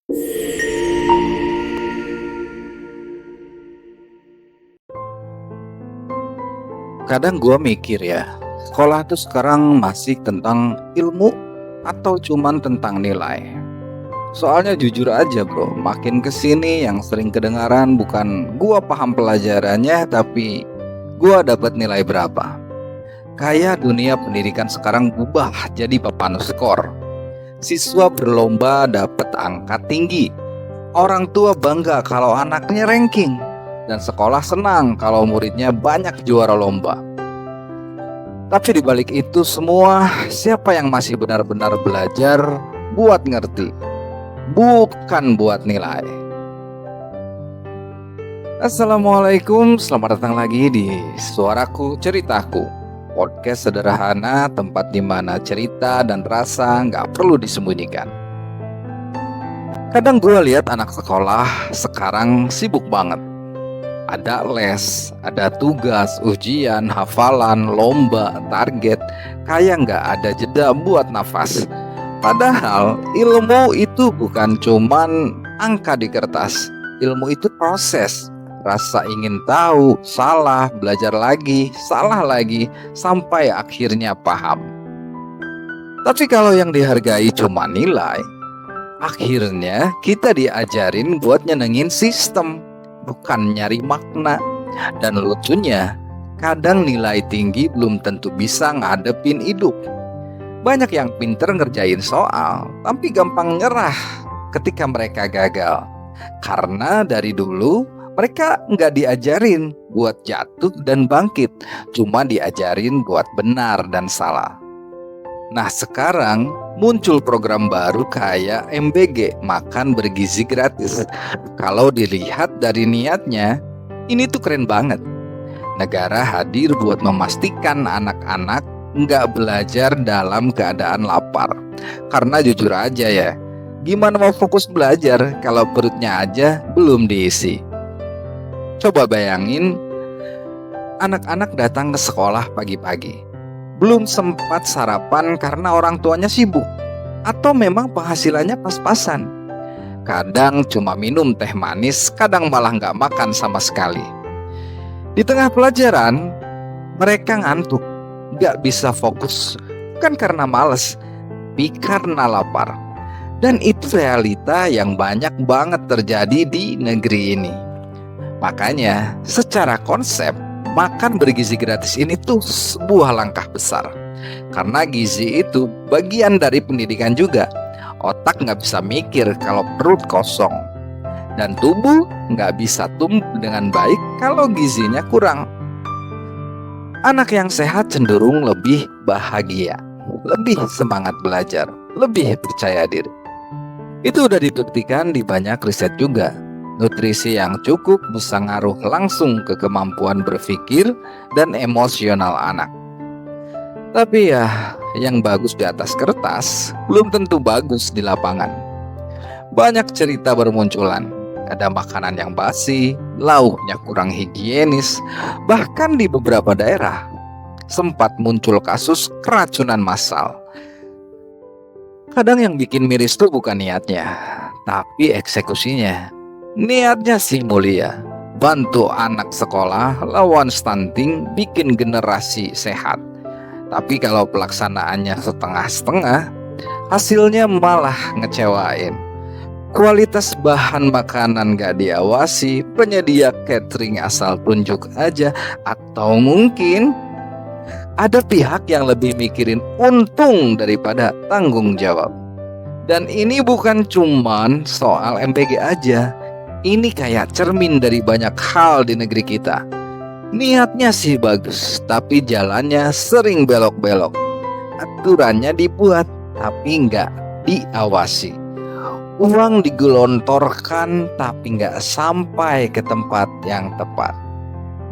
Kadang gue mikir ya, sekolah tuh sekarang masih tentang ilmu atau cuman tentang nilai? Soalnya jujur aja bro, makin kesini yang sering kedengaran bukan gua paham pelajarannya, tapi gua dapat nilai berapa. Kayak dunia pendidikan sekarang berubah jadi papan skor. Siswa berlomba dapat angka tinggi. Orang tua bangga kalau anaknya ranking. Dan sekolah senang kalau muridnya banyak juara lomba. Tapi di balik itu semua, siapa yang masih benar-benar belajar buat ngerti, bukan buat nilai. Assalamualaikum, selamat datang lagi di Suaraku Ceritaku, podcast sederhana, tempat di mana cerita dan rasa nggak perlu disembunyikan. Kadang gue lihat anak sekolah sekarang sibuk banget. Ada les, ada tugas, ujian, hafalan, lomba, target. Kayak nggak ada jeda buat nafas. Padahal ilmu itu bukan cuman angka di kertas. Ilmu itu proses. Rasa ingin tahu, salah, belajar lagi, salah lagi, sampai akhirnya paham. Tapi kalau yang dihargai cuma nilai, akhirnya kita diajarin buat nyenengin sistem, bukan nyari makna. Dan lucunya, kadang nilai tinggi belum tentu bisa ngadepin hidup. Banyak yang pinter ngerjain soal, tapi gampang nyerah ketika mereka gagal. Karena dari dulu mereka nggak diajarin buat jatuh dan bangkit, cuma diajarin buat benar dan salah. Nah sekarang muncul program baru kayak MBG, makan bergizi gratis. Kalau dilihat dari niatnya, ini tuh keren banget. Negara hadir buat memastikan anak-anak nggak belajar dalam keadaan lapar. Karena jujur aja ya, gimana mau fokus belajar kalau perutnya aja belum diisi? Coba bayangin, anak-anak datang ke sekolah pagi-pagi, belum sempat sarapan karena orang tuanya sibuk, atau memang penghasilannya pas-pasan. Kadang cuma minum teh manis, kadang malah nggak makan sama sekali. Di tengah pelajaran, mereka ngantuk, nggak bisa fokus, bukan karena malas, tapi karena lapar. Dan itu realita yang banyak banget terjadi di negeri ini. Makanya, secara konsep, makan bergizi gratis ini tuh sebuah langkah besar. Karena gizi itu bagian dari pendidikan juga. Otak nggak bisa mikir kalau perut kosong. Dan tubuh nggak bisa tumbuh dengan baik kalau gizinya kurang. Anak yang sehat cenderung lebih bahagia, lebih semangat belajar, lebih percaya diri. Itu udah dibuktikan di banyak riset juga. Nutrisi yang cukup bisa ngaruh langsung ke kemampuan berpikir dan emosional anak. Tapi ya, yang bagus di atas kertas belum tentu bagus di lapangan. Banyak cerita bermunculan. Ada makanan yang basi, lauknya kurang higienis, bahkan di beberapa daerah sempat muncul kasus keracunan massal. Kadang yang bikin miris tuh bukan niatnya, tapi eksekusinya. Niatnya sih mulia, bantu anak sekolah lawan stunting, bikin generasi sehat. Tapi kalau pelaksanaannya setengah-setengah, hasilnya malah ngecewain. Kualitas bahan makanan gak diawasi, penyedia catering asal tunjuk aja, atau mungkin ada pihak yang lebih mikirin untung daripada tanggung jawab. Dan ini bukan cuman soal MBG aja. Ini kayak cermin dari banyak hal di negeri kita. Niatnya sih bagus, tapi jalannya sering belok-belok. Aturannya dibuat, tapi nggak diawasi. Uang digelontorkan, tapi nggak sampai ke tempat yang tepat.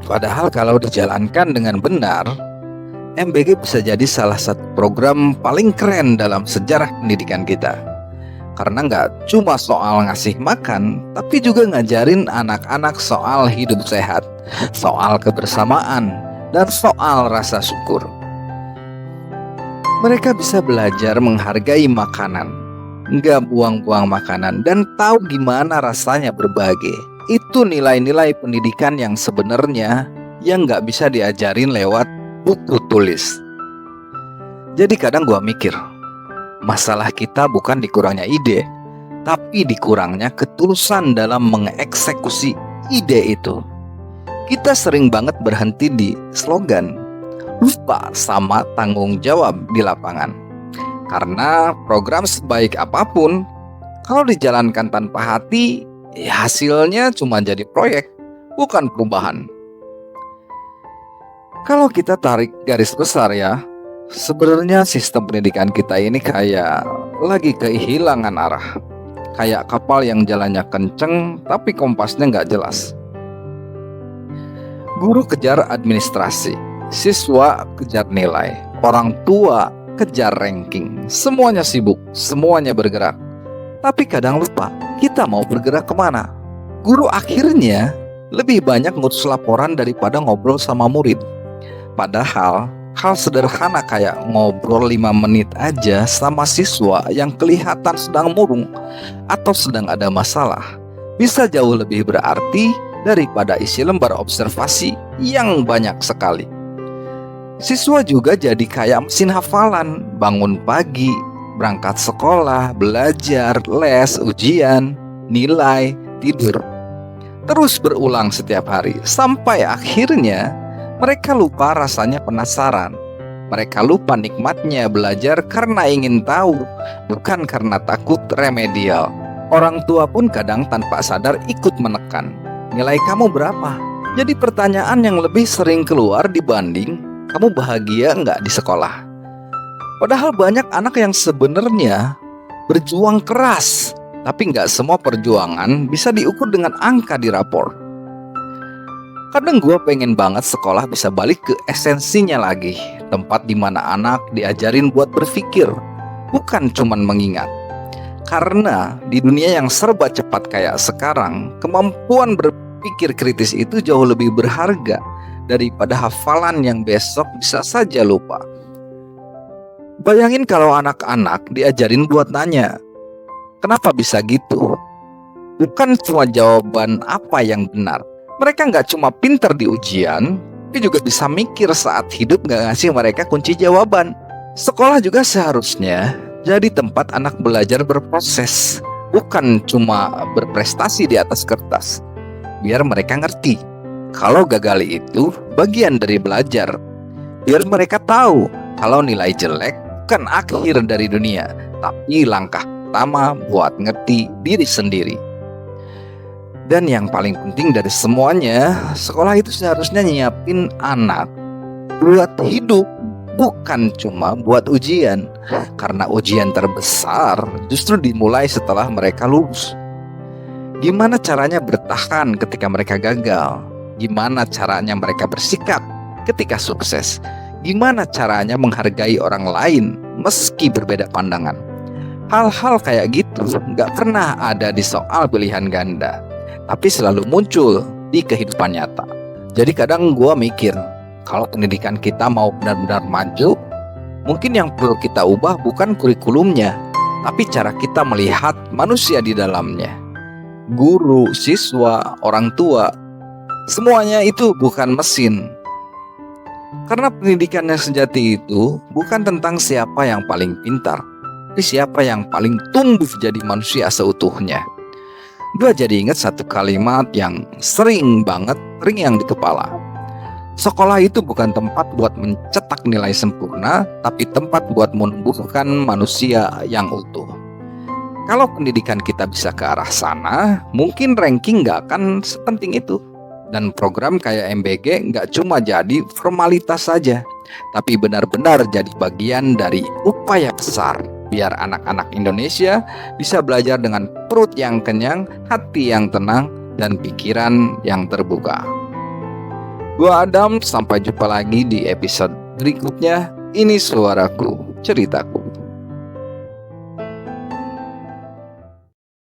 Padahal kalau dijalankan dengan benar, MBG bisa jadi salah satu program paling keren dalam sejarah pendidikan kita. Karena nggak cuma soal ngasih makan, tapi juga ngajarin anak-anak soal hidup sehat, soal kebersamaan, dan soal rasa syukur. Mereka bisa belajar menghargai makanan, nggak buang-buang makanan, dan tahu gimana rasanya berbagi. Itu nilai-nilai pendidikan yang sebenarnya yang nggak bisa diajarin lewat buku tulis. Jadi kadang gua mikir, masalah kita bukan dikurangnya ide, tapi dikurangnya ketulusan dalam mengeksekusi ide itu. Kita sering banget berhenti di slogan, lupa sama tanggung jawab di lapangan. Karena program sebaik apapun, kalau dijalankan tanpa hati, ya hasilnya cuma jadi proyek, bukan perubahan. Kalau kita tarik garis besar ya, sebenarnya sistem pendidikan kita ini kayak lagi kehilangan arah. Kayak kapal yang jalannya kenceng tapi kompasnya nggak jelas. Guru kejar administrasi, siswa kejar nilai, orang tua kejar ranking. Semuanya sibuk, semuanya bergerak. Tapi kadang lupa, kita mau bergerak kemana? Guru akhirnya lebih banyak ngurus laporan daripada ngobrol sama murid. Padahal hal sederhana kayak ngobrol 5 menit aja sama siswa yang kelihatan sedang murung atau sedang ada masalah bisa jauh lebih berarti daripada isi lembar observasi yang banyak sekali. Siswa juga jadi kayak mesin hafalan, bangun pagi, berangkat sekolah, belajar, les, ujian, nilai, tidur. Terus berulang setiap hari sampai akhirnya mereka lupa rasanya penasaran. Mereka lupa nikmatnya belajar karena ingin tahu, bukan karena takut remedial. Orang tua pun kadang tanpa sadar ikut menekan. Nilai kamu berapa? Jadi pertanyaan yang lebih sering keluar dibanding kamu bahagia nggak di sekolah. Padahal banyak anak yang sebenarnya berjuang keras, tapi nggak semua perjuangan bisa diukur dengan angka di rapor. Kadang gue pengen banget sekolah bisa balik ke esensinya lagi, tempat di mana anak diajarin buat berpikir, bukan cuman mengingat. Karena di dunia yang serba cepat kayak sekarang, kemampuan berpikir kritis itu jauh lebih berharga daripada hafalan yang besok bisa saja lupa. Bayangin kalau anak-anak diajarin buat nanya, kenapa bisa gitu? Bukan cuma jawaban apa yang benar. Mereka nggak cuma pinter di ujian, tapi juga bisa mikir saat hidup nggak ngasih mereka kunci jawaban. Sekolah juga seharusnya jadi tempat anak belajar berproses, bukan cuma berprestasi di atas kertas. Biar mereka ngerti kalau gagal itu bagian dari belajar. Biar mereka tahu kalau nilai jelek bukan akhir dari dunia, tapi langkah pertama buat ngerti diri sendiri. Dan yang paling penting dari semuanya, sekolah itu seharusnya nyiapin anak buat hidup, bukan cuma buat ujian. Karena ujian terbesar justru dimulai setelah mereka lulus. Gimana caranya bertahan ketika mereka gagal? Gimana caranya mereka bersikap ketika sukses? Gimana caranya menghargai orang lain meski berbeda pandangan? Hal-hal kayak gitu gak pernah ada di soal pilihan ganda, tapi selalu muncul di kehidupan nyata. Jadi kadang gue mikir, kalau pendidikan kita mau benar-benar maju, mungkin yang perlu kita ubah bukan kurikulumnya, tapi cara kita melihat manusia di dalamnya. Guru, siswa, orang tua, semuanya itu bukan mesin. Karena pendidikan yang sejati itu bukan tentang siapa yang paling pintar, tapi siapa yang paling tumbuh jadi manusia seutuhnya. Gue jadi ingat satu kalimat yang sering banget terngiang di kepala. Sekolah itu bukan tempat buat mencetak nilai sempurna, tapi tempat buat menumbuhkan manusia yang utuh. Kalau pendidikan kita bisa ke arah sana, mungkin ranking gak akan sepenting itu. Dan program kayak MBG gak cuma jadi formalitas saja, tapi benar-benar jadi bagian dari upaya besar biar anak-anak Indonesia bisa belajar dengan perut yang kenyang, hati yang tenang, dan pikiran yang terbuka. Gua Adam, sampai jumpa lagi di episode berikutnya. Ini suaraku, ceritaku.